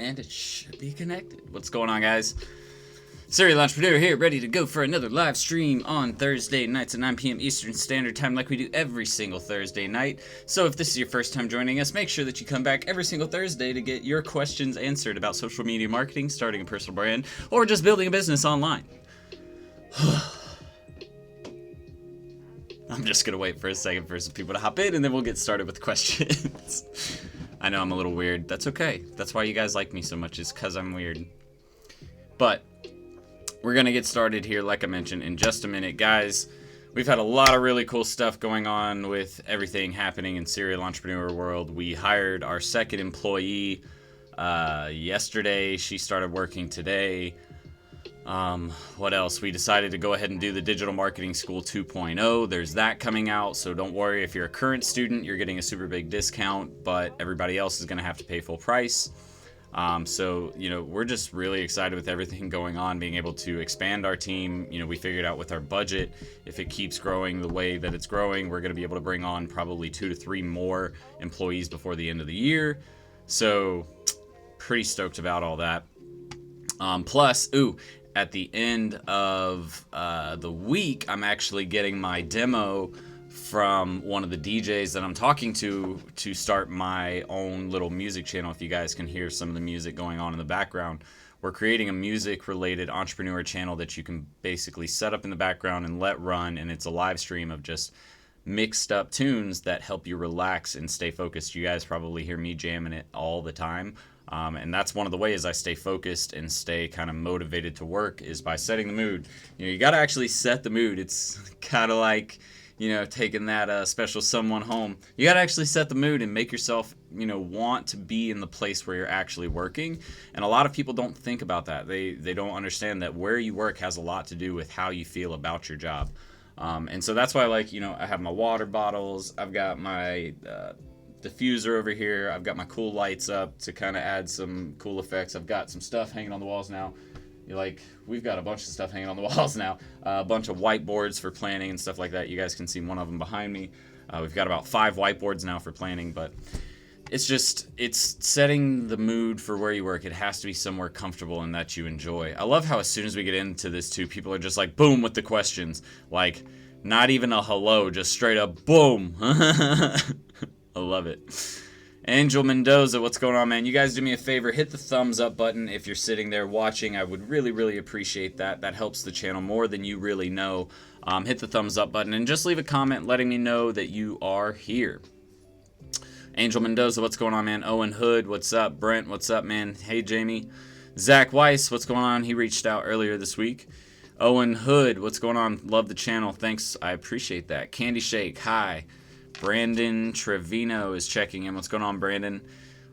and it should be connected. What's going on, guys? Serial Entrepreneur here, ready to go for another live stream on Thursday nights at 9 p.m. Eastern Standard Time, like we do every single Thursday night. So if this is your first time joining us, make sure that you come back every single Thursday to get your questions answered about social media marketing, starting a personal brand, or just building a business online. I'm just going to wait for a second for some people to hop in, and then we'll get started with questions. I know I'm a little weird. That's okay. That's why you guys like me so much, is because I'm weird. But we're going to get started here, like I mentioned, in just a minute. Guys, we've had a lot of really cool stuff going on with everything happening in serial entrepreneur world. We hired our second employee yesterday. She started working today. What else? We decided to go ahead and do the Digital Marketing School 2.0. There's that coming out, so don't worry. If you're a current student, you're getting a super big discount, but everybody else is going to have to pay full price. So, we're just really excited with everything going on, being able to expand our team. We figured out with our budget, if it keeps growing the way that it's growing, we're going to be able to bring on probably 2 to 3 more employees before the end of the year. So, pretty stoked about all that. Plus, at the end of the week, I'm actually getting my demo from one of the DJs that I'm talking to start my own little music channel. If you guys can hear some of the music going on in the background, we're creating a music-related entrepreneur channel that you can basically set up in the background and let run, and it's a live stream of just mixed up tunes that help you relax and stay focused. You guys probably hear me jamming it all the time. And that's one of the ways I stay focused and stay kind of motivated to work, is by setting the mood. You got to actually set the mood. It's kind of like, taking that special someone home. You got to actually set the mood and make yourself, want to be in the place where you're actually working. And a lot of people don't think about that. They don't understand that where you work has a lot to do with how you feel about your job. And so that's why, I have my water bottles. I've got my diffuser over here. I've got my cool lights up to kind of add some cool effects. I've got some stuff hanging on the walls now. We've got a bunch of stuff hanging on the walls now. A bunch of whiteboards for planning and stuff like that. You guys can see one of them behind me. We've got about 5 whiteboards now for planning, but it's setting the mood for where you work. It has to be somewhere comfortable and that you enjoy. I love how as soon as we get into this too, people are just like, boom, with the questions. Not even a hello, just straight up, boom. I love it. Angel Mendoza, what's going on, man? You guys do me a favor, hit the thumbs up button if you're sitting there watching. I would really, really appreciate that. That helps the channel more than you really know. Hit the thumbs up button and just leave a comment letting me know that you are here. Angel Mendoza, what's going on, man? Owen Hood, what's up? Brent, what's up, man? Hey, Jamie. Zach Weiss, what's going on? He reached out earlier this week. Owen Hood, what's going on? Love the channel. Thanks. I appreciate that. Candy Shake, hi. Brandon Trevino is checking in. What's going on, Brandon?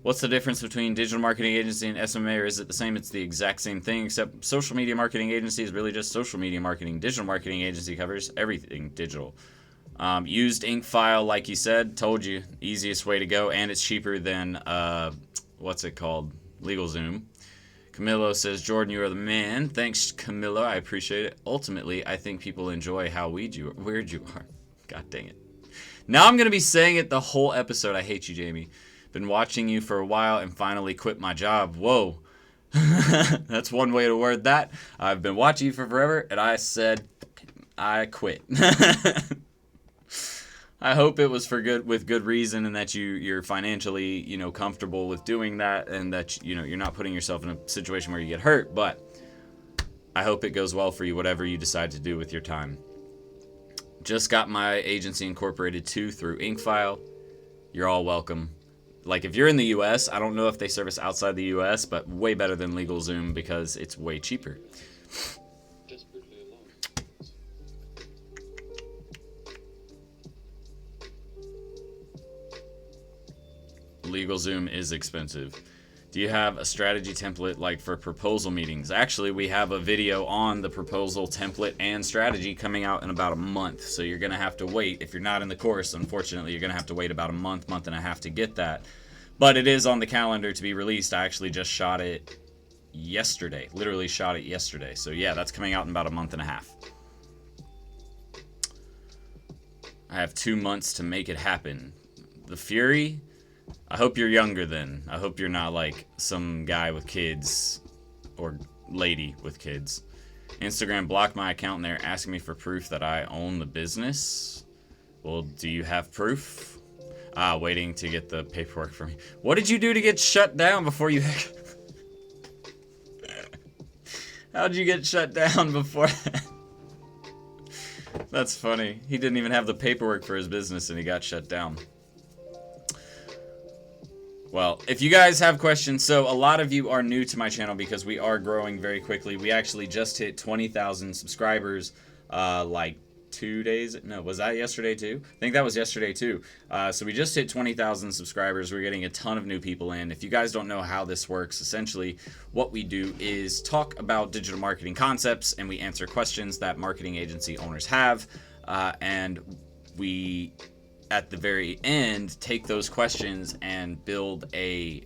What's the difference between digital marketing agency and SMA, or is it the same? It's the exact same thing, except social media marketing agency is really just social media marketing. Digital marketing agency covers everything digital. Used ink file, like you said, told you, easiest way to go, and it's cheaper than, what's it called? LegalZoom. Camilo says, Jordan, you are the man. Thanks, Camilo. I appreciate it. Ultimately, I think people enjoy how weird you are. God dang it. Now I'm going to be saying it the whole episode. I hate you, Jamie. Been watching you for a while and finally quit my job. Whoa. That's one way to word that. I've been watching you for forever, and I said I quit. I hope it was with good reason, and that you're financially, comfortable with doing that, and that, you're not putting yourself in a situation where you get hurt. But I hope it goes well for you, whatever you decide to do with your time. Just got my agency incorporated too through Inkfile. You're all welcome. If you're in the US, I don't know if they service outside the US, but way better than LegalZoom because it's way cheaper. LegalZoom is expensive. Do you have a strategy template for proposal meetings? Actually, we have a video on the proposal template and strategy coming out in about a month. So you're going to have to wait. If you're not in the course, unfortunately, you're going to have to wait about a month and a half to get that. But it is on the calendar to be released. I actually just shot it yesterday. Literally shot it yesterday. So yeah, that's coming out in about a month and a half. I have 2 months to make it happen. The Fury... I hope you're younger then. I hope you're not like some guy with kids or lady with kids. Instagram blocked my account and they're asking me for proof that I own the business. Well, do you have proof? Waiting to get the paperwork from me. What did you do to get shut down before you... How'd you get shut down before that? That's funny. He didn't even have the paperwork for his business and he got shut down. Well, if you guys have questions, so a lot of you are new to my channel because we are growing very quickly. We actually just hit 20,000 subscribers like 2 days. No, was that yesterday too? I think that was yesterday too. So we just hit 20,000 subscribers. We're getting a ton of new people in. If you guys don't know how this works, essentially what we do is talk about digital marketing concepts and we answer questions that marketing agency owners have. And we, at the very end, take those questions and build a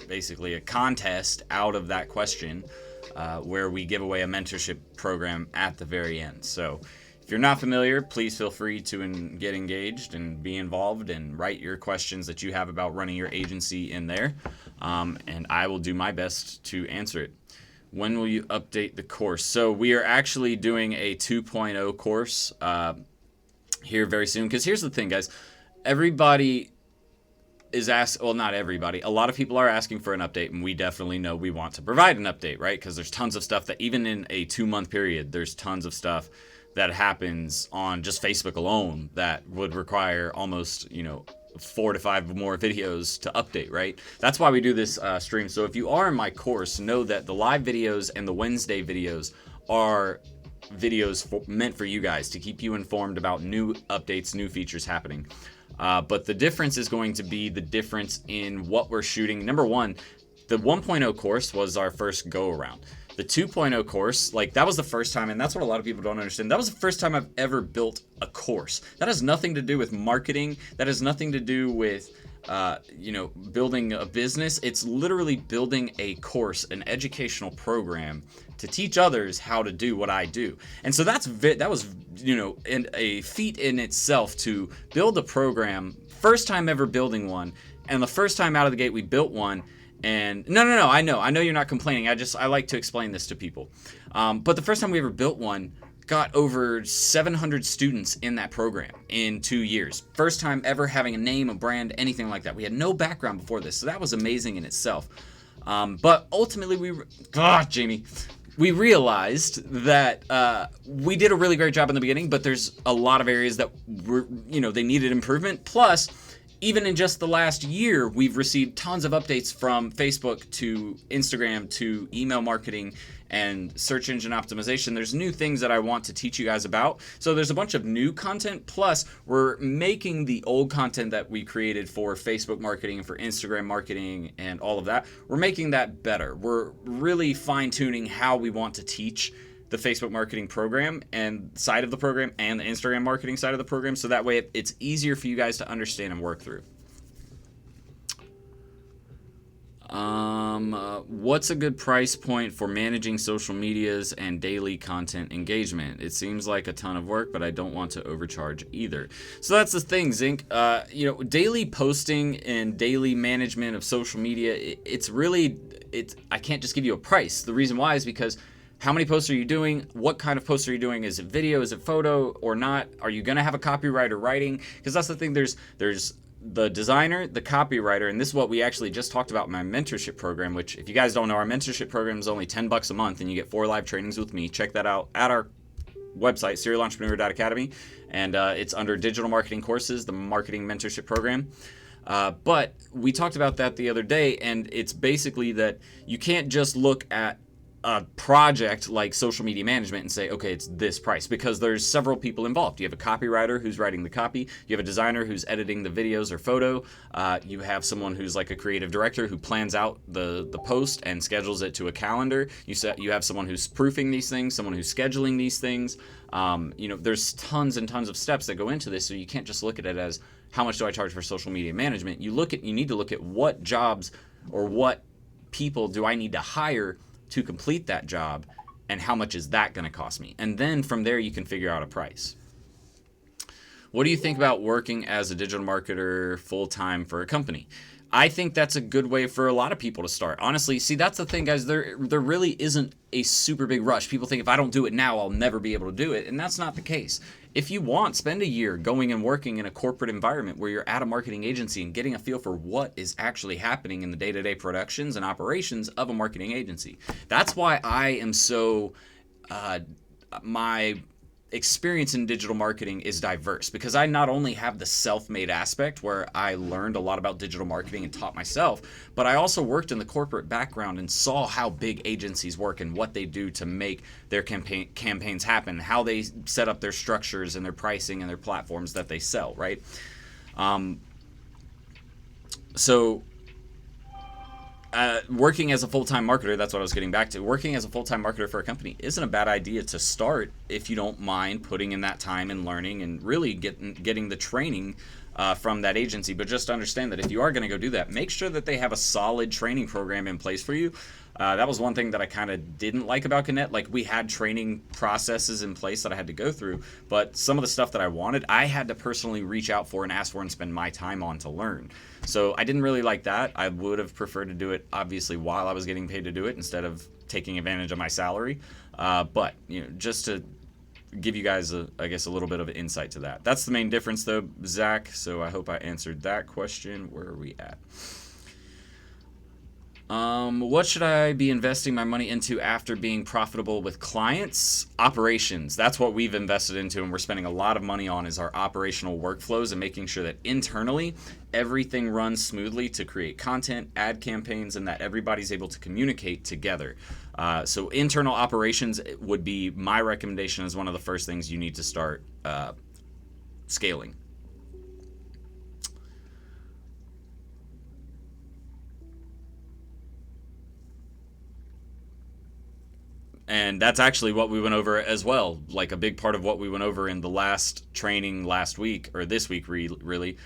basically a contest out of that question. Where we give away a mentorship program at the very end. So if you're not familiar, please feel free to get engaged and be involved and write your questions that you have about running your agency in there. And I will do my best to answer it. When will you update the course? So we are actually doing a 2.0 course here very soon. Because here's the thing, guys. Everybody is asked, well, not everybody, a lot of people are asking for an update, and we definitely know we want to provide an update, right? Because there's tons of stuff that even in a 2-month period, there's tons of stuff that happens on just Facebook alone that would require almost, 4 to 5 more videos to update, right? That's why we do this stream. So if you are in my course, know that the live videos and the Wednesday videos are videos meant for you guys to keep you informed about new updates, new features happening. But the difference is going to be the difference in what we're shooting. Number one, the 1.0 course was our first go around. The 2.0 course, like that was the first time, and that's what a lot of people don't understand. That was the first time I've ever built a course. That has nothing to do with marketing. That has nothing to do with, building a business. It's literally building a course, an educational program to teach others how to do what I do. And so that was a feat in itself to build a program, first time ever building one, and the first time out of the gate we built one. And no, I know you're not complaining. I like to explain this to people. But the first time we ever built one got over 700 students in that program in 2 years. First time ever having a name, a brand, anything like that. We had no background before this, so that was amazing in itself. But ultimately, Jamie, we realized that we did a really great job in the beginning, but there's a lot of areas that they needed improvement. Plus, even in just the last year, we've received tons of updates from Facebook to Instagram to email marketing and search engine optimization. There's new things that I want to teach you guys about. So there's a bunch of new content, plus we're making the old content that we created for Facebook marketing, for Instagram marketing, and all of that. We're making that better. We're really fine-tuning how we want to teach the Facebook marketing program and side of the program and the Instagram marketing side of the program, so that way it's easier for you guys to understand and work through. What's a good price point for managing social medias and daily content engagement? It seems like a ton of work, but I don't want to overcharge either. So that's the thing, Zinc. Daily posting and daily management of social media, I can't just give you a price. The reason why is because how many posts are you doing? What kind of posts are you doing? Is it video? Is it photo or not? Are you going to have a copywriter writing? Because that's the thing. There's the designer, the copywriter, and this is what we actually just talked about in my mentorship program, which if you guys don't know, our mentorship program is only $10 a month and you get 4 live trainings with me. Check that out at our website, serialentrepreneur.academy, and it's under digital marketing courses, the marketing mentorship program. But we talked about that the other day, and it's basically that you can't just look at a project like social media management and say, okay, it's this price, because there's several people involved. You have a copywriter who's writing the copy. You have a designer who's editing the videos or photo. You have someone who's like a creative director who plans out the post and schedules it to a calendar. You have someone who's proofing these things, someone who's scheduling these things. There's tons and tons of steps that go into this, so you can't just look at it as how much do I charge for social media management. You need to look at what jobs or what people do I need to hire to complete that job, and how much is that going to cost me? And then from there you can figure out a price. What do you think about working as a digital marketer full-time for a company? I think that's a good way for a lot of people to start. Honestly, see, that's the thing, guys. There really isn't a super big rush. People think if I don't do it now, I'll never be able to do it. And that's not the case. If you want, spend a year going and working in a corporate environment where you're at a marketing agency and getting a feel for what is actually happening in the day-to-day productions and operations of a marketing agency. That's why I am so... my experience in digital marketing is diverse, because I not only have the self-made aspect where I learned a lot about digital marketing and taught myself, but I also worked in the corporate background and saw how big agencies work and what they do to make their campaigns happen, how they set up their structures and their pricing and their platforms that they sell, right? Working as a full-time marketer, that's what I was getting back to. Working as a full-time marketer for a company isn't a bad idea to start if you don't mind putting in that time and learning and really getting the training from that agency. But just understand that if you are going to go do that, make sure that they have a solid training program in place for you. That was one thing that I kind of didn't like about Connect. Like, we had training processes in place that I had to go through, but some of the stuff that I wanted, I had to personally reach out for and ask for and spend my time on to learn. So I didn't really like that. I would have preferred to do it, obviously, while I was getting paid to do it instead of taking advantage of my salary. But, just to give you guys, I guess, a little bit of insight to that. That's the main difference, though, Zach. So I hope I answered that question. Where are we at? What should I be investing my money into after being profitable with clients? Operations. That's what we've invested into, and we're spending a lot of money on, is our operational workflows and making sure that internally everything runs smoothly to create content, ad campaigns, and that everybody's able to communicate together. So internal operations would be my recommendation as one of the first things you need to start scaling. And that's actually what we went over as well. Like, a big part of what we went over in the last training last week, or this week really,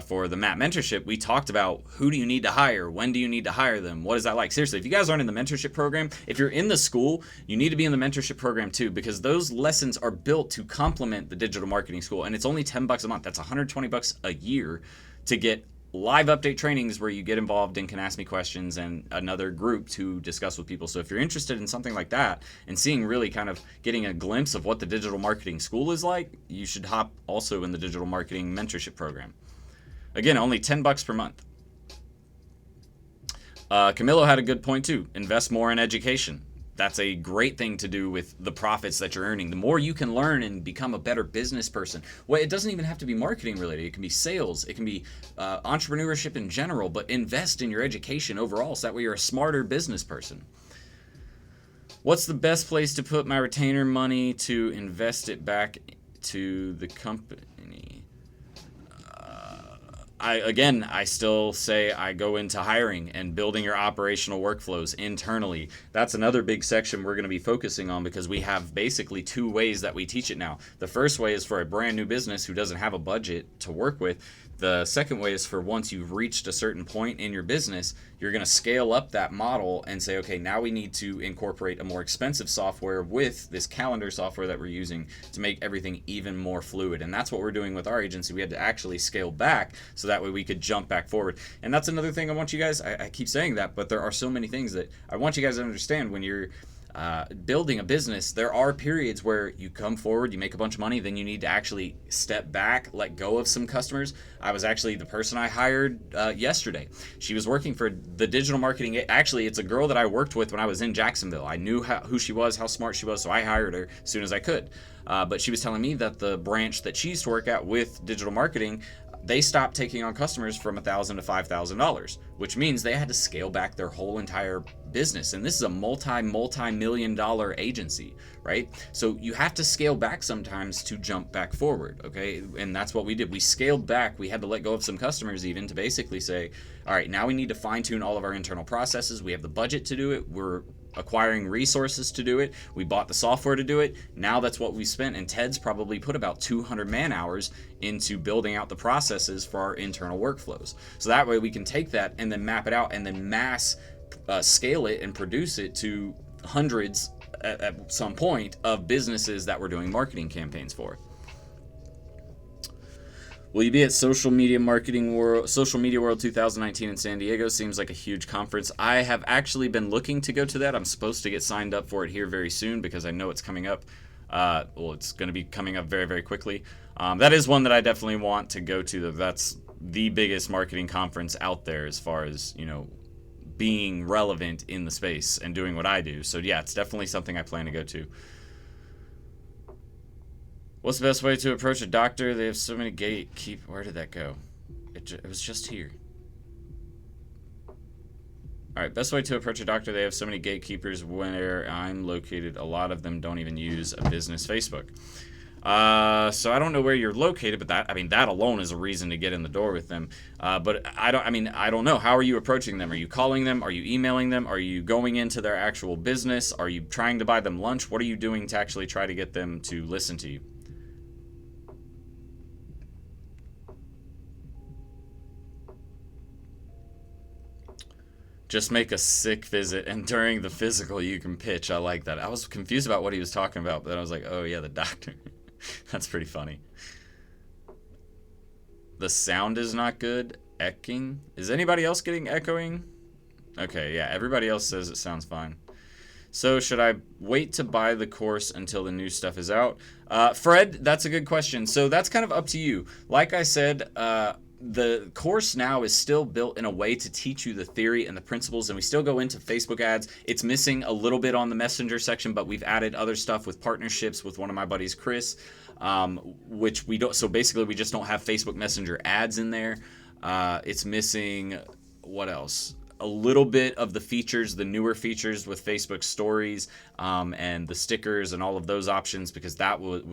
for the MAP mentorship, we talked about who do you need to hire? When do you need to hire them? What is that like? Seriously, if you guys aren't in the mentorship program, if you're in the school, you need to be in the mentorship program too, because those lessons are built to complement the digital marketing school. And it's only $10 a month. That's $120 a year to get live update trainings where you get involved and can ask me questions, and another group to discuss with people. So if you're interested in something like that and seeing, really kind of getting a glimpse of what the digital marketing school is like, you should hop also in the digital marketing mentorship program. Again, only $10 per month. Camilo had a good point too. Invest more in education. That's a great thing to do with the profits that you're earning. The more you can learn and become a better business person. Well, it doesn't even have to be marketing related. It can be sales. It can be entrepreneurship in general. But invest in your education overall so that way you're a smarter business person. What's the best place to put my retainer money to invest it back to the company? I still say I go into hiring and building your operational workflows internally. That's another big section we're going to be focusing on, because we have basically two ways that we teach it now. The first way is for a brand new business who doesn't have a budget to work with. The second way is for once you've reached a certain point in your business, you're going to scale up that model and say, okay, now we need to incorporate a more expensive software with this calendar software that we're using to make everything even more fluid. And that's what we're doing with our agency. We had to actually scale back so that way we could jump back forward. And that's another thing I want you guys, I keep saying that, but there are so many things that I want you guys to understand. When you're building a business, there are periods where you come forward, you make a bunch of money, then you need to actually step back, let go of some customers. I was actually the person I hired yesterday. She was working for the digital marketing. Actually, it's a girl that I worked with when I was in Jacksonville. I knew who she was, how smart she was, so I hired her as soon as I could. But she was telling me that the branch that she used to work at with digital marketing, they stopped taking on customers from $1,000 to $5,000, which means they had to scale back their whole entire business. And this is a multi-million-dollar agency, right? So you have to scale back sometimes to jump back forward, okay? And that's what we did. We scaled back. We had to let go of some customers even to basically say, all right, now we need to fine-tune all of our internal processes. We have the budget to do it. We're acquiring resources to do it. We bought the software to do it. Now that's what we spent. And Ted's probably put about 200 man hours into building out the processes for our internal workflows. So that way we can take that and then map it out and then mass scale it and produce it to hundreds at some point of businesses that we're doing marketing campaigns for. Will you be at Social Media World 2019 in San Diego? Seems like a huge conference. I have actually been looking to go to that. I'm supposed to get signed up for it here very soon because I know it's coming up. It's going to be coming up very, very quickly. That is one that I definitely want to go to. That's the biggest marketing conference out there as far as, being relevant in the space and doing what I do. So yeah, it's definitely something I plan to go to. What's the best way to approach a doctor? They have so many gatekeep. Where did that go? It was just here. All right, best way to approach a doctor. They have so many gatekeepers where I'm located. A lot of them don't even use a business Facebook. So I don't know where you're located, but that alone is a reason to get in the door with them. But I don't know. How are you approaching them? Are you calling them? Are you emailing them? Are you going into their actual business? Are you trying to buy them lunch? What are you doing to actually try to get them to listen to you? Just make a sick visit, and during the physical, you can pitch. I like that. I was confused about what he was talking about, but then I was like, oh, yeah, the doctor. That's pretty funny. The sound is not good. Echoing. Is anybody else getting echoing? Okay, yeah, everybody else says it sounds fine. So should I wait to buy the course until the new stuff is out? Fred, that's a good question. So that's kind of up to you. Like I said, the course now is still built in a way to teach you the theory and the principles, and we still go into Facebook ads. It's missing a little bit on the messenger section, but we've added other stuff with partnerships with one of my buddies, Chris, which we don't. So basically, we just don't have Facebook Messenger ads in there. It's missing what else? A little bit of the features, the newer features with Facebook stories, and the stickers and all of those options, because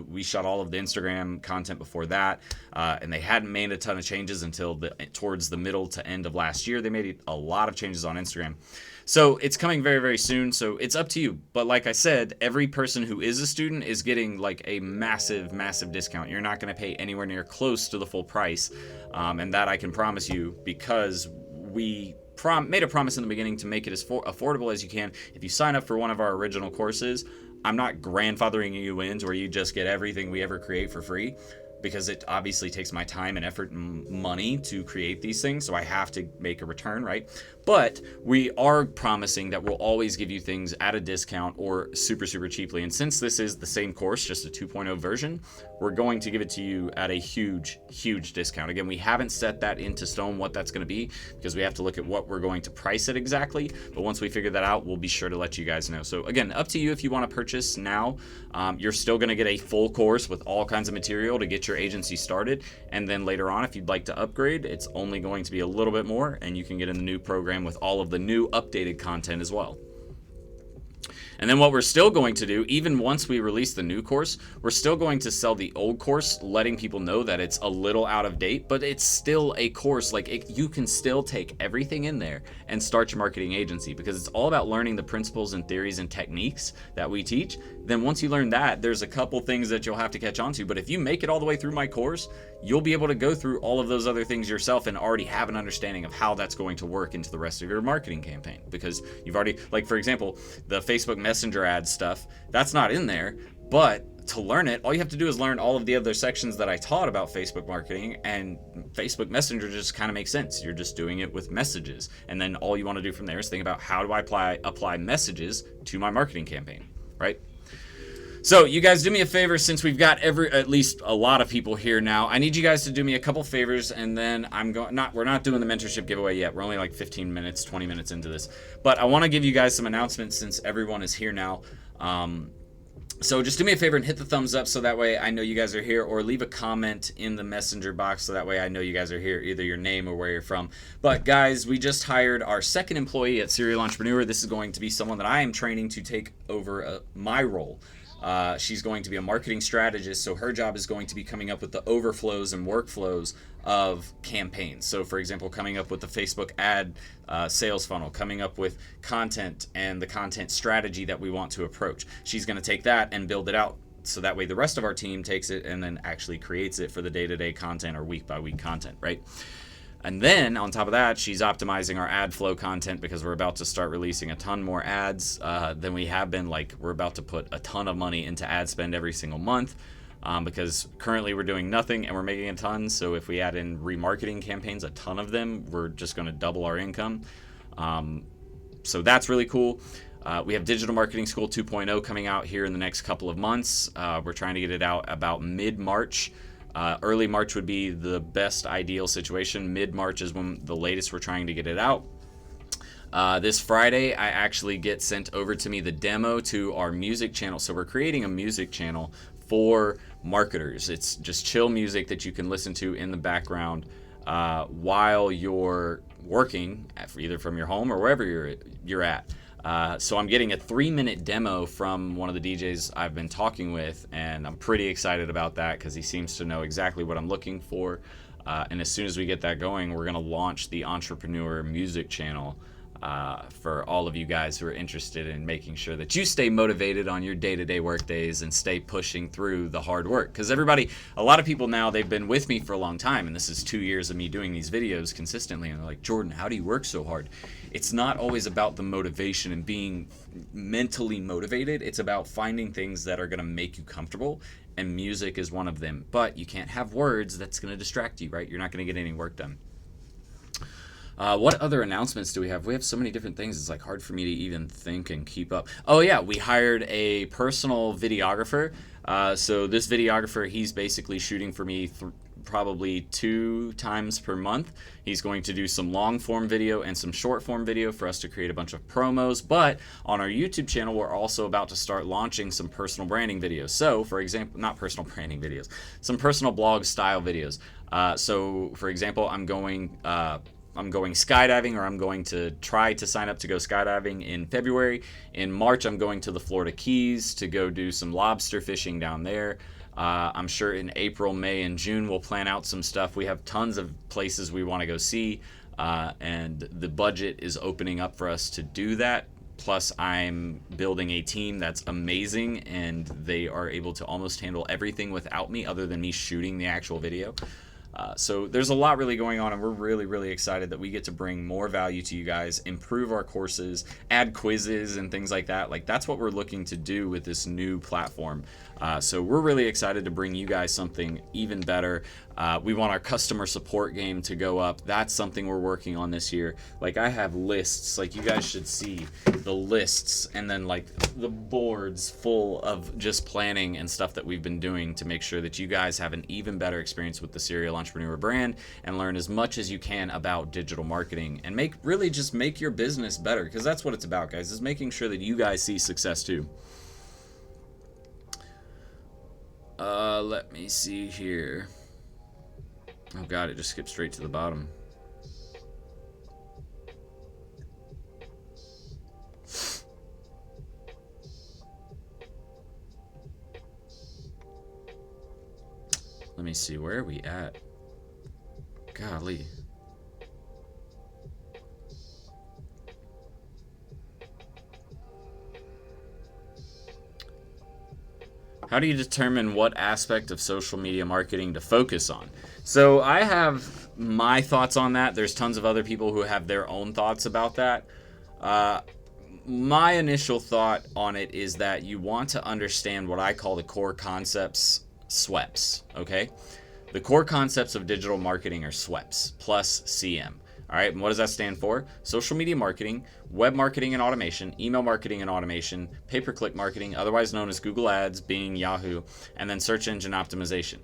we shot all of the Instagram content before that, and they hadn't made a ton of changes until towards the middle to end of last year. They made a lot of changes on Instagram. So it's coming very, very soon. So it's up to you. But like I said, every person who is a student is getting like a massive, massive discount. You're not going to pay anywhere near close to the full price. And that I can promise you, because we made a promise in the beginning to make it as affordable as you can. If you sign up for one of our original courses, I'm not grandfathering you in where you just get everything we ever create for free, because it obviously takes my time and effort and money to create these things, so I have to make a return, right? But we are promising that we'll always give you things at a discount or super, super cheaply. And since this is the same course, just a 2.0 version, we're going to give it to you at a huge, huge discount. Again, we haven't set that into stone what that's going to be, because we have to look at what we're going to price it exactly. But once we figure that out, we'll be sure to let you guys know. So again, up to you if you want to purchase now. You're still going to get a full course with all kinds of material to get your agency started. And then later on, if you'd like to upgrade, it's only going to be a little bit more, and you can get in the new program with all of the new updated content as well. And then what we're still going to do, even once we release the new course, we're still going to sell the old course, letting people know that it's a little out of date, but it's still a course. You can still take everything in there and start your marketing agency, because it's all about learning the principles and theories and techniques that we teach. Then once you learn that, there's a couple things that you'll have to catch on to. But if you make it all the way through my course, you'll be able to go through all of those other things yourself and already have an understanding of how that's going to work into the rest of your marketing campaign, because you've already, like for example, the Facebook Messenger ad stuff, that's not in there. But to learn it, all you have to do is learn all of the other sections that I taught about Facebook marketing, and Facebook Messenger just kind of makes sense. You're just doing it with messages. And then all you want to do from there is think about, how do I apply messages to my marketing campaign, right? So you guys do me a favor, since we've got at least a lot of people here now. I need you guys to do me a couple favors, and then we're not doing the mentorship giveaway yet. We're only like 15 minutes, 20 minutes into this. But I want to give you guys some announcements since everyone is here now. So just do me a favor and hit the thumbs up, so that way I know you guys are here, or leave a comment in the messenger box so that way I know you guys are here, either your name or where you're from. But guys, we just hired our second employee at Serial Entrepreneur. This is going to be someone that I am training to take over my role. She's going to be a marketing strategist, so her job is going to be coming up with the overflows and workflows of campaigns. So for example, coming up with the Facebook ad sales funnel, coming up with content and the content strategy that we want to approach. She's going to take that and build it out, so that way the rest of our team takes it and then actually creates it for the day-to-day content or week-by-week content, right? And then on top of that, she's optimizing our ad flow content, because we're about to start releasing a ton more ads than we have been. We're about to put a ton of money into ad spend every single month. because currently we're doing nothing and we're making a ton. So if we add in remarketing campaigns, a ton of them, we're just going to double our income. So that's really cool. We have Digital Marketing School 2.0 coming out here in the next couple of months. We're trying to get it out about mid-March. Early March would be the best ideal situation. Mid-March is when the latest we're trying to get it out. This Friday, I actually get sent over to me the demo to our music channel. So we're creating a music channel for marketers. It's just chill music that you can listen to in the background while you're working, either from your home or wherever you're at. So I'm getting a 3-minute demo from one of the DJs I've been talking with, and I'm pretty excited about that because he seems to know exactly what I'm looking for. And as soon as we get that going, we're going to launch the Entrepreneur Music channel for all of you guys who are interested in making sure that you stay motivated on your day-to-day work days and stay pushing through the hard work. Because a lot of people now, they've been with me for a long time, and this is 2 years of me doing these videos consistently, and they're like, Jordan, how do you work so hard? It's not always about the motivation and being mentally motivated. It's about finding things that are going to make you comfortable, and music is one of them. But you can't have words that's going to distract you, right? You're not going to get any work done. What other announcements do we have? We have so many different things. It's like hard for me to even think and keep up. Oh yeah, we hired a personal videographer. So this videographer, he's basically shooting for me probably 2 times per month. He's going to do some long form video and some short form video for us to create a bunch of promos. But on our YouTube channel, we're also about to start launching some personal branding videos. So for example, not personal branding videos, some personal blog style videos. So for example, I'm going skydiving, or I'm going to try to sign up to go skydiving in February. In March, I'm going to the Florida Keys to go do some lobster fishing down there. I'm sure in April, May, and June, we'll plan out some stuff. We have tons of places we want to go see, and the budget is opening up for us to do that. Plus, I'm building a team that's amazing, and they are able to almost handle everything without me other than me shooting the actual video. So there's a lot really going on, and we're really, really excited that we get to bring more value to you guys, improve our courses, add quizzes and things like that. Like, that's what we're looking to do with this new platform. So we're really excited to bring you guys something even better. We want our customer support game to go up. That's something we're working on this year. Like, I have lists. Like, you guys should see the lists, and then like the boards full of just planning and stuff that we've been doing to make sure that you guys have an even better experience with the Serial Entrepreneur brand and learn as much as you can about digital marketing and make your business better, because that's what it's about, guys, is making sure that you guys see success too. Let me see here. Oh god, it just skipped straight to the bottom. Let me see, where are we at? Golly. How do you determine what aspect of social media marketing to focus on? So I have my thoughts on that. There's tons of other people who have their own thoughts about that. My initial thought on it is that you want to understand what I call the core concepts, SWEPs, okay? The core concepts of digital marketing are SWEPs plus CM. All right, and what does that stand for? Social media marketing, web marketing and automation, email marketing and automation, pay-per-click marketing, otherwise known as Google Ads, Bing, Yahoo, and then search engine optimization.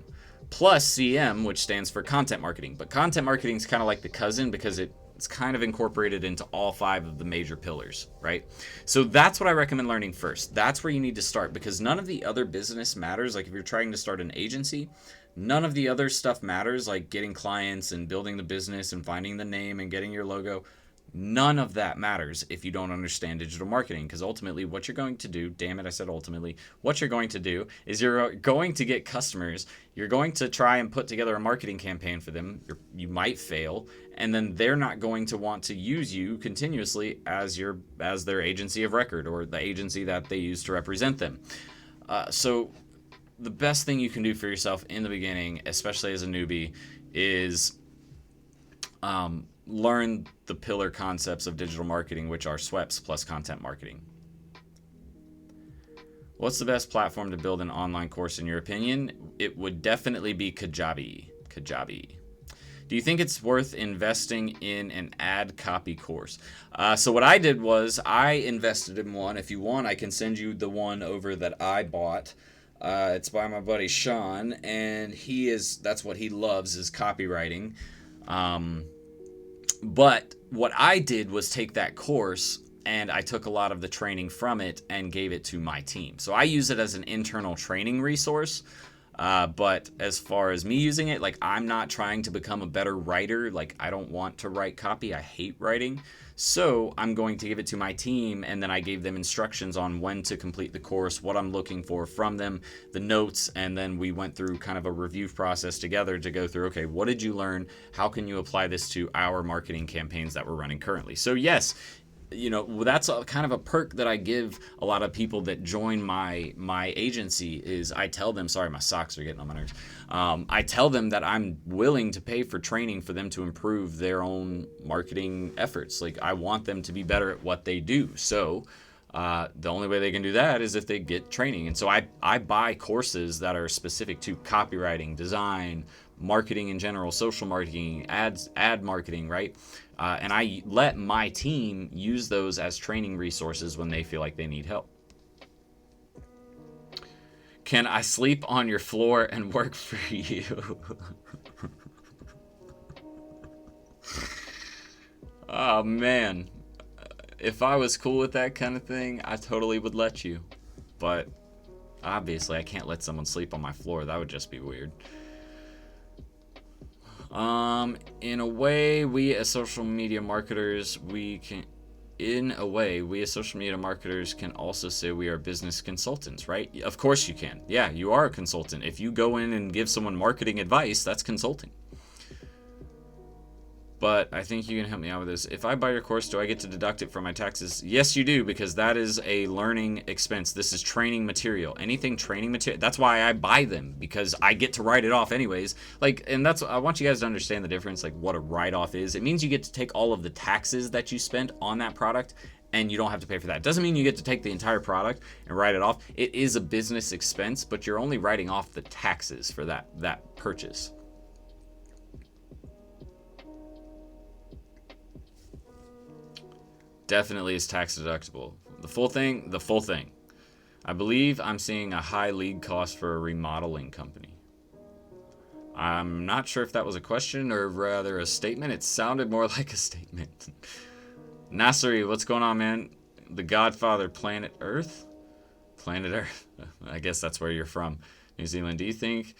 Plus CM, which stands for content marketing. But content marketing is kind of like the cousin because it's kind of incorporated into all 5 of the major pillars, right? So that's what I recommend learning first. That's where you need to start, because none of the other business matters. Like if you're trying to start an agency, none of the other stuff matters, like getting clients and building the business and finding the name and getting your logo. None of that matters if you don't understand digital marketing, because ultimately what you're going to do, damn it, I said ultimately, what you're going to do is you're going to get customers. You're going to try and put together a marketing campaign for them. You might fail, and then they're not going to want to use you continuously as their agency of record or the agency that they use to represent them. So the best thing you can do for yourself in the beginning, especially as a newbie, is learn the pillar concepts of digital marketing, which are SWEPs plus content marketing. What's the best platform to build an online course in your opinion? It would definitely be Kajabi. Do you think it's worth investing in an ad copy course? So what I did was I invested in one. If you want, I can send you the one over that I bought. It's by my buddy Sean, and that's what he loves is copywriting. But what I did was take that course and I took a lot of the training from it and gave it to my team. So I use it as an internal training resource. But as far as me using it, like I'm not trying to become a better writer. Like I don't want to write copy. I hate writing. So I'm going to give it to my team, and then I gave them instructions on when to complete the course, what I'm looking for from them, the notes, and then we went through kind of a review process together to go through, okay, what did you learn? How can you apply this to our marketing campaigns that we're running currently? So yes, that's a kind of a perk that I give a lot of people that join my agency is I tell them, sorry, my socks are getting on my nerves. I tell them that I'm willing to pay for training for them to improve their own marketing efforts. Like I want them to be better at what they do. So the only way they can do that is if they get training. And so I buy courses that are specific to copywriting, design, marketing in general, social marketing, ad marketing, right? And I let my team use those as training resources when they feel like they need help. Can I sleep on your floor and work for you? Oh, man. If I was cool with that kind of thing, I totally would let you. But obviously, I can't let someone sleep on my floor. That would just be weird. In a way, we as social media marketers can also say we are business consultants, right? Of course you can. Yeah, you are a consultant. If you go in and give someone marketing advice, that's consulting. But I think you can help me out with this. If I buy your course, do I get to deduct it from my taxes? Yes, you do, because that is a learning expense. This is training material. Anything training material. That's why I buy them, because I get to write it off anyways. And I want you guys to understand the difference, like what a write-off is. It means you get to take all of the taxes that you spent on that product, and you don't have to pay for that. It doesn't mean you get to take the entire product and write it off. It is a business expense, but you're only writing off the taxes for that purchase. Definitely is tax deductible. The full thing. I believe I'm seeing a high lead cost for a remodeling company. I'm not sure if that was a question or rather a statement. It sounded more like a statement. Nasri, what's going on, man? The Godfather, Planet Earth? Planet Earth. I guess that's where you're from. New Zealand. Do you think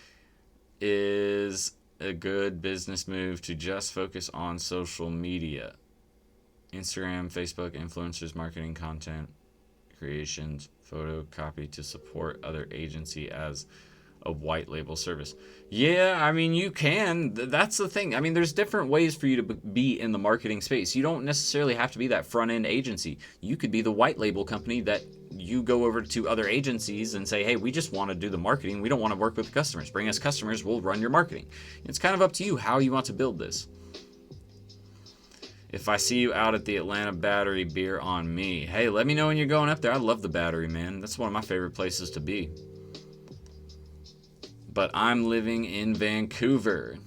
is a good business move to just focus on social media? Instagram, Facebook, influencers, marketing, content, creations, photo, copy to support other agency as a white label service. Yeah, I mean, you can. That's the thing. I mean, there's different ways for you to be in the marketing space. You don't necessarily have to be that front-end agency. You could be the white label company that you go over to other agencies and say, hey, we just want to do the marketing. We don't want to work with customers. Bring us customers. We'll run your marketing. It's kind of up to you how you want to build this. If I see you out at the Atlanta Battery, beer on me. Hey, let me know when you're going up there. I love the Battery, man. That's one of my favorite places to be. But I'm living in Vancouver.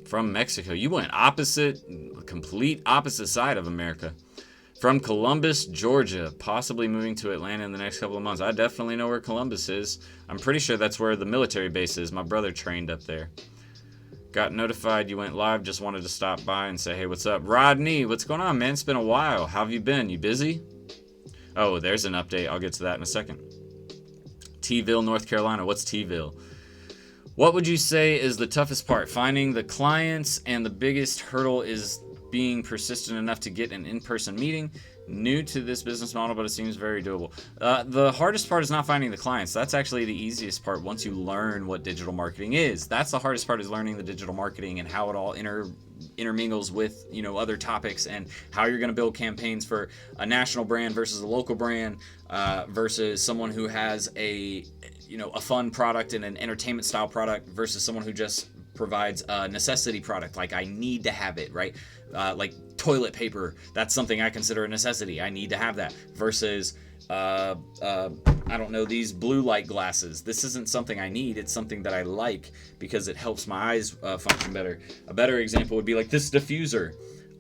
From Mexico. You went complete opposite side of America. From Columbus, Georgia. Possibly moving to Atlanta in the next couple of months. I definitely know where Columbus is. I'm pretty sure that's where the military base is. My brother trained up there. Got notified you went live. Just wanted to stop by and say, hey, what's up? Rodney, what's going on, man? It's been a while. How have you been? You busy? Oh, there's an update. I'll get to that in a second. T-ville, North Carolina. What's T-ville? What would you say is the toughest part? Finding the clients, and the biggest hurdle is being persistent enough to get an in-person meeting. New to this business model, but it seems very doable. The hardest part is not finding the clients. That's actually the easiest part once you learn what digital marketing is. That's the hardest part, is learning the digital marketing and how it all intermingles with other topics, and how you're going to build campaigns for a national brand versus a local brand versus someone who has a fun product and an entertainment style product versus someone who just provides a necessity product. Like, I need to have it, right? Like toilet paper, that's something I consider a necessity. I need to have that. Versus I don't know, these blue light glasses. This isn't something I need. It's something that I like because it helps my eyes function better. A better example would be like this diffuser.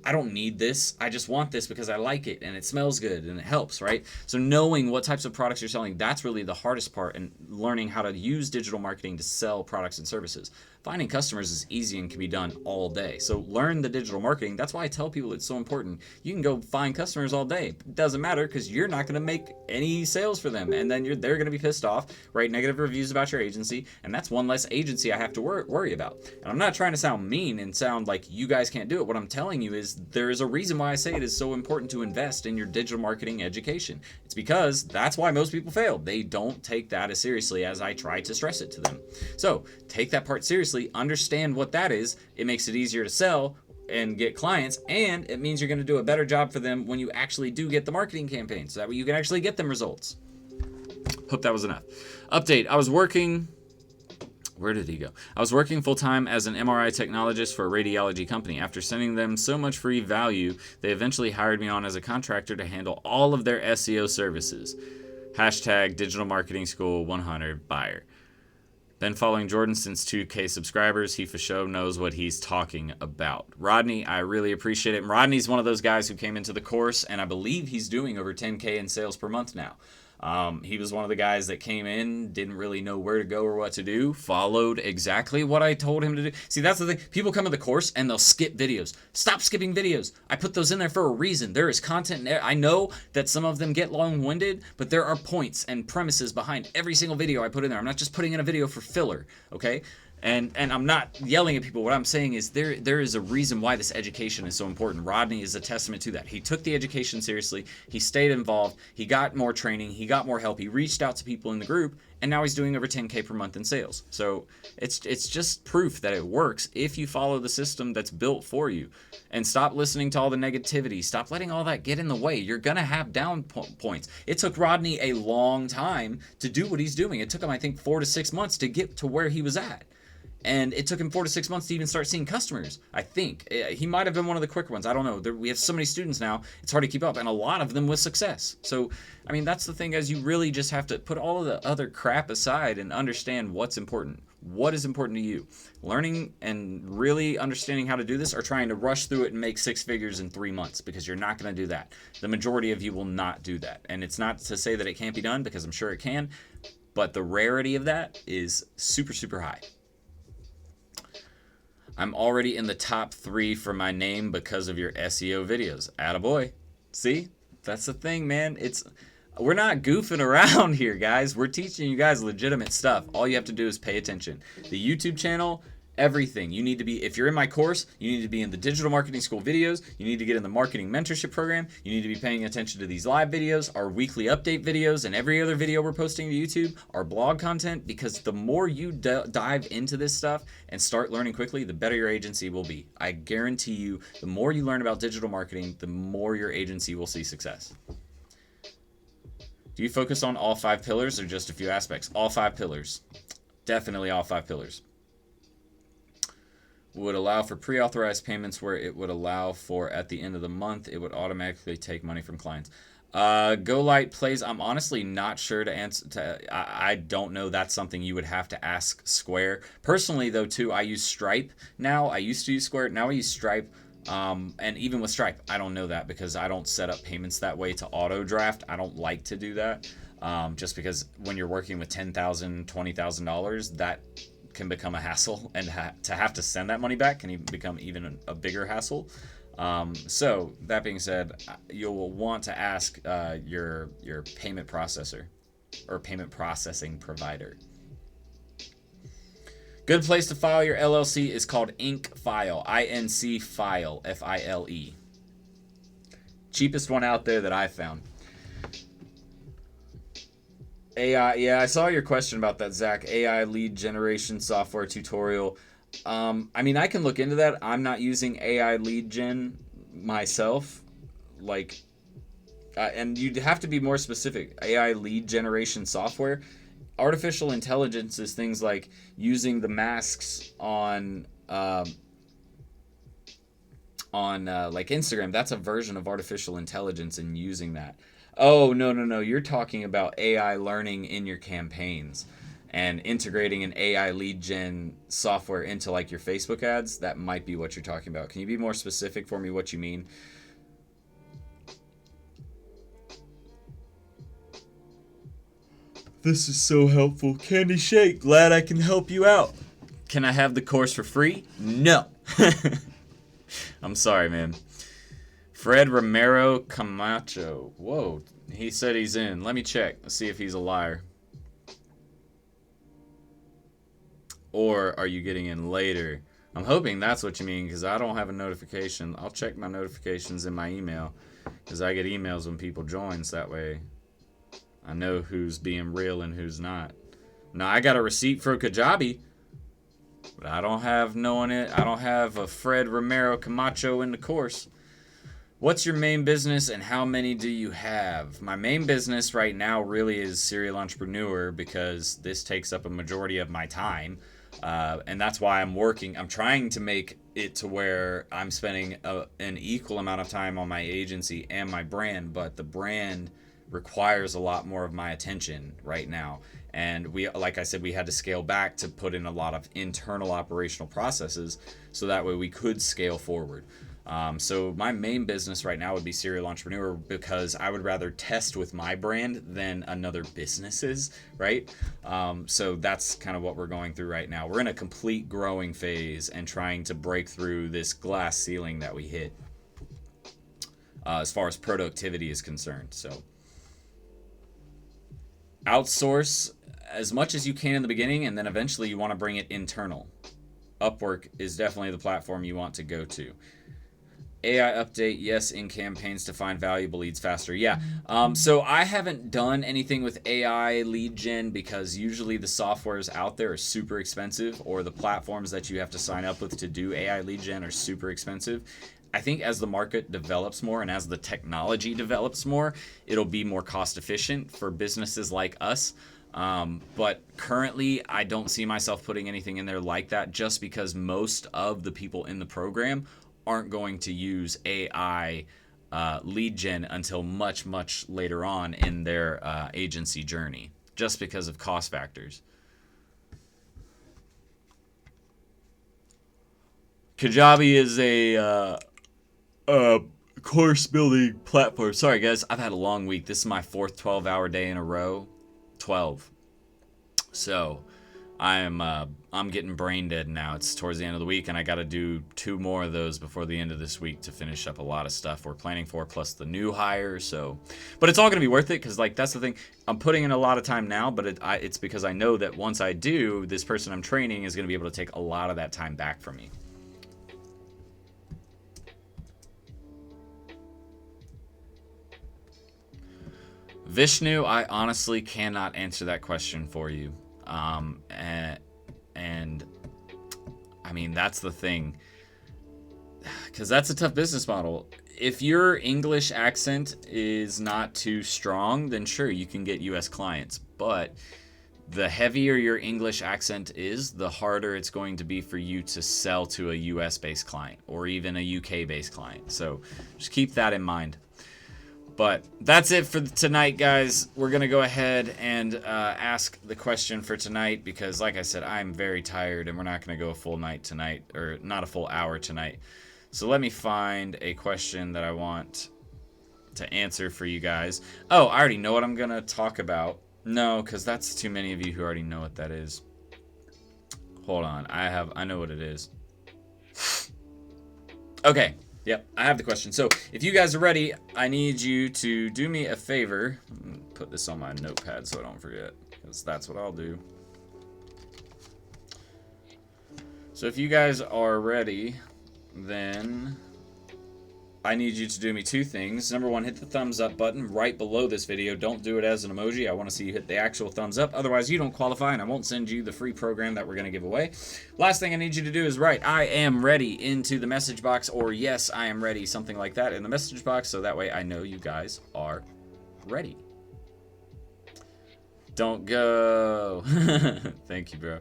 I don't need this. I just want this because I like it and it smells good and it helps, right? So knowing what types of products you're selling, that's really the hardest part, and learning how to use digital marketing to sell products and services. Finding customers is easy and can be done all day. So learn the digital marketing. That's why I tell people it's so important. You can go find customers all day. It doesn't matter because you're not going to make any sales for them, and then they're going to be pissed off, write negative reviews about your agency, and that's one less agency I have to worry about. And I'm not trying to sound mean and sound like you guys can't do it. What I'm telling you is there is a reason why I say it is so important to invest in your digital marketing education. It's because that's why most people fail. They don't take that as seriously as I try to stress it to them. So take that part seriously. Understand what that is. It makes it easier to sell and get clients, and it means you're going to do a better job for them when you actually do get the marketing campaign, so that way you can actually get them results. Hope that was enough. Update. Where did he go? I was working full-time as an MRI technologist for a radiology company. After sending them so much free value, they eventually hired me on as a contractor to handle all of their SEO services. Hashtag digital marketing school 100 buyer. Been following Jordan since 2K subscribers. He for sure knows what he's talking about. Rodney, I really appreciate it. And Rodney's one of those guys who came into the course, and I believe he's doing over 10K in sales per month now. He was one of the guys that came in, didn't really know where to go or what to do, followed exactly what I told him to do. See, that's the thing. People come to the course and they'll skip videos. Stop skipping videos. I put those in there for a reason. There is content in there. I know that some of them get long-winded, but there are points and premises behind every single video I put in there. I'm not just putting in a video for filler, okay? And I'm not yelling at people. What I'm saying is there is a reason why this education is so important. Rodney is a testament to that. He took the education seriously. He stayed involved. He got more training. He got more help. He reached out to people in the group, and now he's doing over 10K per month in sales. So it's just proof that it works if you follow the system that's built for you. And stop listening to all the negativity. Stop letting all that get in the way. You're going to have down points. It took Rodney a long time to do what he's doing. It took him, I think, 4 to 6 months to get to where he was at. And it took him 4 to 6 months to even start seeing customers, I think. He might have been one of the quicker ones. I don't know. We have so many students now, it's hard to keep up, and a lot of them with success. So, I mean, that's the thing, is you really just have to put all of the other crap aside and understand what's important. What is important to you? Learning and really understanding how to do this, or trying to rush through it and make 6 figures in 3 months, because you're not going to do that. The majority of you will not do that. And it's not to say that it can't be done, because I'm sure it can, but the rarity of that is super, super high. I'm already in the top 3 for my name because of your SEO videos. Attaboy. See? That's the thing, man. We're not goofing around here, guys. We're teaching you guys legitimate stuff. All you have to do is pay attention. The YouTube channel, everything. You need to be, if you're in my course, you need to be in the digital marketing school videos. You need to get in the marketing mentorship program. You need to be paying attention to these live videos, our weekly update videos, and every other video we're posting to YouTube, our blog content, because the more you dive into this stuff and start learning quickly, the better your agency will be. I guarantee you, the more you learn about digital marketing, the more your agency will see success. Do you focus on all 5 pillars or just a few aspects? All 5 pillars. Definitely all 5 pillars. Would allow for pre-authorized payments, where it would allow for at the end of the month, it would automatically take money from clients. Go Light Plays, I'm honestly not sure to answer. I don't know. That's something you would have to ask Square. Personally, though, too, I use Stripe now. I used to use Square. Now I use Stripe. And even with Stripe, I don't know that, because I don't set up payments that way to auto draft. I don't like to do that, just because when you're working with $10,000, $20,000, that can become a hassle, and to have to send that money back can even become a bigger hassle. So that being said, you'll want to ask your payment processor or payment processing provider. Good place to file your LLC is called IncFile, I-N-C File, F-I-L-E. Cheapest one out there that I found. AI, yeah, I saw your question about that, Zach. AI lead generation software tutorial. I mean, I can look into that. I'm not using AI lead gen myself. And you'd have to be more specific. AI lead generation software. Artificial intelligence is things like using the masks on like Instagram. That's a version of artificial intelligence and using that. Oh, no, no, no. You're talking about AI learning in your campaigns and integrating an AI lead gen software into like your Facebook ads. That might be what you're talking about. Can you be more specific for me what you mean? This is so helpful. Candy Shake, glad I can help you out. Can I have the course for free? No. I'm sorry, man. Fred Romero Camacho. Whoa, he said he's in. Let me check. Let's see if he's a liar. Or are you getting in later? I'm hoping that's what you mean because I don't have a notification. I'll check my notifications in my email because I get emails when people join, so that way I know who's being real and who's not. Now, I got a receipt for a Kajabi, but I don't have I don't have a Fred Romero Camacho in the course. What's your main business and how many do you have? My main business right now really is Serial Entrepreneur because this takes up a majority of my time. And that's why I'm trying to make it to where I'm spending an equal amount of time on my agency and my brand, but the brand requires a lot more of my attention right now. And like I said, we had to scale back to put in a lot of internal operational processes so that way we could scale forward. So my main business right now would be Serial Entrepreneur because I would rather test with my brand than another business's, right? So that's kind of what we're going through right now. We're in a complete growing phase and trying to break through this glass ceiling that we hit as far as productivity is concerned. So outsource as much as you can in the beginning, and then eventually you want to bring it internal. Upwork is definitely the platform you want to go to. AI update, yes, in campaigns to find valuable leads faster. Yeah. So I haven't done anything with AI lead gen because usually the softwares out there are super expensive, or the platforms that you have to sign up with to do AI lead gen are super expensive. I think as the market develops more and as the technology develops more, it'll be more cost efficient for businesses like us. But currently, I don't see myself putting anything in there like that just because most of the people in the program aren't going to use AI lead gen until much, much later on in their agency journey, just because of cost factors. Kajabi is a course building platform. Sorry, guys, I've had a long week. This is my fourth 12-hour day in a row. 12. So I'm getting brain dead now. It's towards the end of the week, and I got to do 2 more of those before the end of this week to finish up a lot of stuff we're planning for, plus the new hire. So, but it's all going to be worth it because, like, that's the thing. I'm putting in a lot of time now, but it's because I know that once I do, this person I'm training is going to be able to take a lot of that time back from me. Vishnu, I honestly cannot answer that question for you. And I mean, that's the thing, because that's a tough business model. If your English accent is not too strong, then sure, you can get US clients. But the heavier your English accent is, the harder it's going to be for you to sell to a US based client or even a UK based client. So just keep that in mind. But that's it for tonight, guys. We're going to go ahead and ask the question for tonight because, like I said, I'm very tired and we're not going to go a full night tonight, or not a full hour tonight. So let me find a question that I want to answer for you guys. Oh, I already know what I'm going to talk about. No, because that's too many of you who already know what that is. Hold on. I know what it is. Okay. Yep, I have the question. So if you guys are ready, I need you to do me a favor. Put this on my notepad so I don't forget, because that's what I'll do. So if you guys are ready, then I need you to do me 2 things. Number 1, hit the thumbs up button right below this video. Don't do it as an emoji. I want to see you hit the actual thumbs up. Otherwise, you don't qualify, and I won't send you the free program that we're going to give away. Last thing I need you to do is write "I am ready" into the message box, or "Yes, I am ready," something like that in the message box, so that way I know you guys are ready. Don't go. Thank you, bro.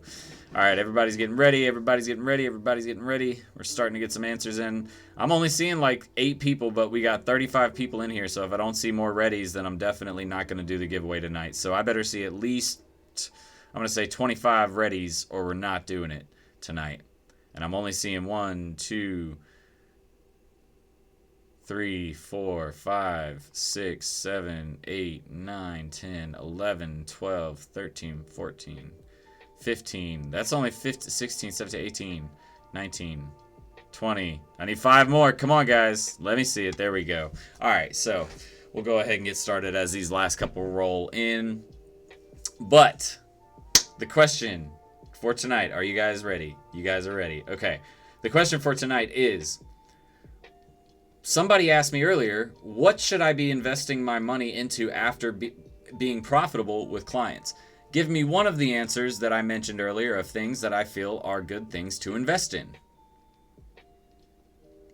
All right, everybody's getting ready. Everybody's getting ready. Everybody's getting ready. We're starting to get some answers in. I'm only seeing like 8 people, but we got 35 people in here. So if I don't see more readies, then I'm definitely not going to do the giveaway tonight. So I better see at least, I'm going to say 25 readies, or we're not doing it tonight. And I'm only seeing 1, 2, 3, 4, 5, 6, 7, 8, 9, 10, 11, 12, 13, 14, 15. That's only 15, 16, 17, 18, 19, 20. I need 5 more. Come on, guys. Let me see it. There we go. All right, so we'll go ahead and get started as these last couple roll in. But the question for tonight, are you guys ready? You guys are ready. Okay. The question for tonight is, somebody asked me earlier, what should I be investing my money into after being profitable with clients? Give me one of the answers that I mentioned earlier of things that I feel are good things to invest in.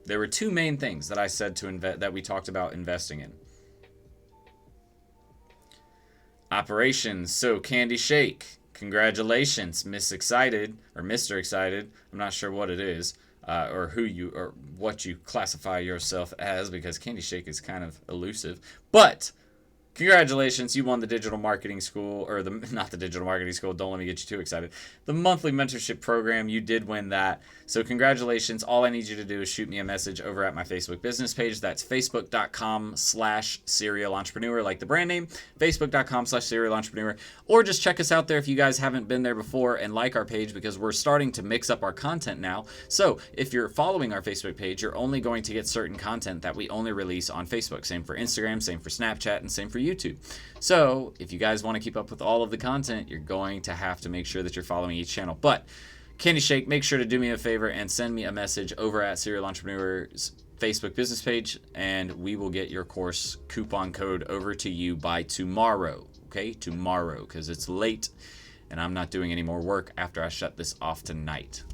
There were 2 main things that I said to that we talked about investing in. Operations. So Candy Shake, congratulations, Miss Excited or Mr. Excited. I'm not sure what it is. Or who you or what you classify yourself as, because Candy Shake is kind of elusive. But congratulations, you won the digital marketing school, or not the digital marketing school, don't let me get you too excited. The monthly mentorship program, you did win that. So congratulations. All I need you to do is shoot me a message over at my Facebook business page. That's facebook.com/serial entrepreneur, like the brand name, facebook.com/serial entrepreneur. Or just check us out there if you guys haven't been there before, and like our page, because we're starting to mix up our content now. So if you're following our Facebook page, you're only going to get certain content that we only release on Facebook. Same for Instagram, same for Snapchat, and same for YouTube. So if you guys want to keep up with all of the content, you're going to have to make sure that you're following each channel. But Candy Shake, make sure to do me a favor and send me a message over at Serial Entrepreneur's Facebook business page, and we will get your course coupon code over to you by tomorrow. Okay, tomorrow, because it's late and I'm not doing any more work after I shut this off tonight.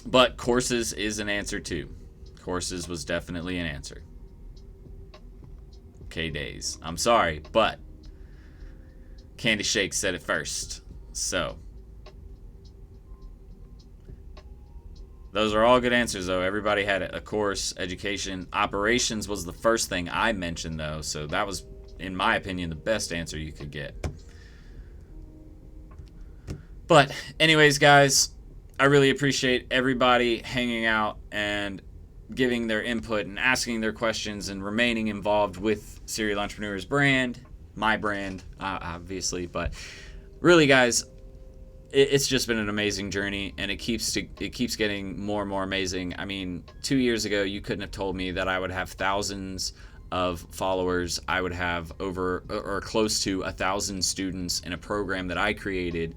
But courses is an answer too. Courses was definitely an answer. K-Days. I'm sorry, but Candy Shake said it first. So those are all good answers, though. Everybody had a course, education. Operations was the first thing I mentioned, though. So that was, in my opinion, the best answer you could get. But anyways, guys, I really appreciate everybody hanging out and giving their input and asking their questions and remaining involved with Serial Entrepreneur's brand, my brand, obviously. But really, guys, it's just been an amazing journey, and it keeps getting more and more amazing. I mean, 2 years ago, you couldn't have told me that I would have thousands of followers. I would have over or close to 1,000 students in a program that I created.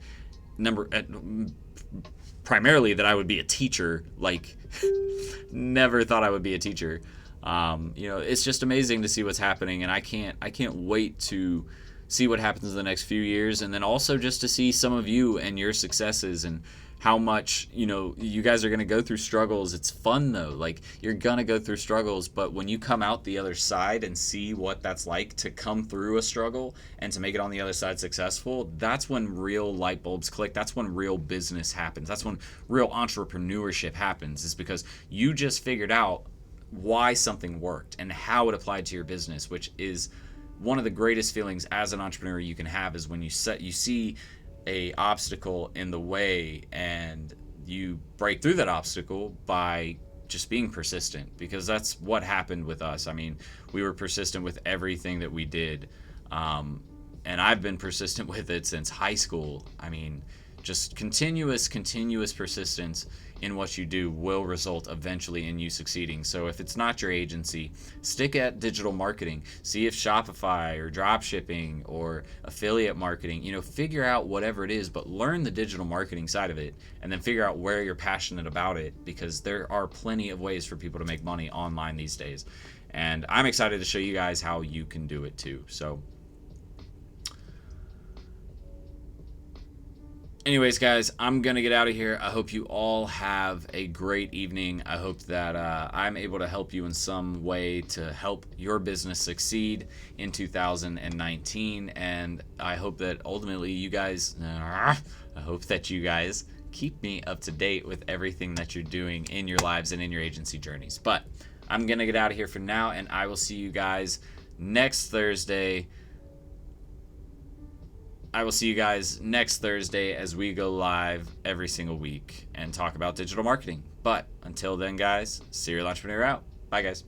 Primarily that I would be a teacher. Like, never thought I would be a teacher. It's just amazing to see what's happening, and I can't wait to see what happens in the next few years, and then also just to see some of you and your successes and how much, you guys are going to go through struggles. It's fun, though. Like, you're going to go through struggles, but when you come out the other side and see what that's like to come through a struggle and to make it on the other side successful, that's when real light bulbs click. That's when real business happens. That's when real entrepreneurship happens, is because you just figured out why something worked and how it applied to your business, which is one of the greatest feelings as an entrepreneur you can have, is when you see a obstacle in the way and you break through that obstacle by just being persistent, because that's what happened with us. I mean, we were persistent with everything that we did, and I've been persistent with it since high school. I mean, just continuous persistence in what you do will result eventually in you succeeding. So if it's not your agency, stick at digital marketing. See if Shopify or drop shipping or affiliate marketing, figure out whatever it is, but learn the digital marketing side of it, and then figure out where you're passionate about it, because there are plenty of ways for people to make money online these days. And I'm excited to show you guys how you can do it too. So Anyways, guys, I'm going to get out of here. I hope you all have a great evening. I hope that I'm able to help you in some way to help your business succeed in 2019. And I hope that ultimately you guys, I hope that you guys keep me up to date with everything that you're doing in your lives and in your agency journeys. But I'm going to get out of here for now, and I will see you guys next Thursday. I will see you guys next Thursday as we go live every single week and talk about digital marketing. But until then, guys, serial entrepreneur out. Bye, guys.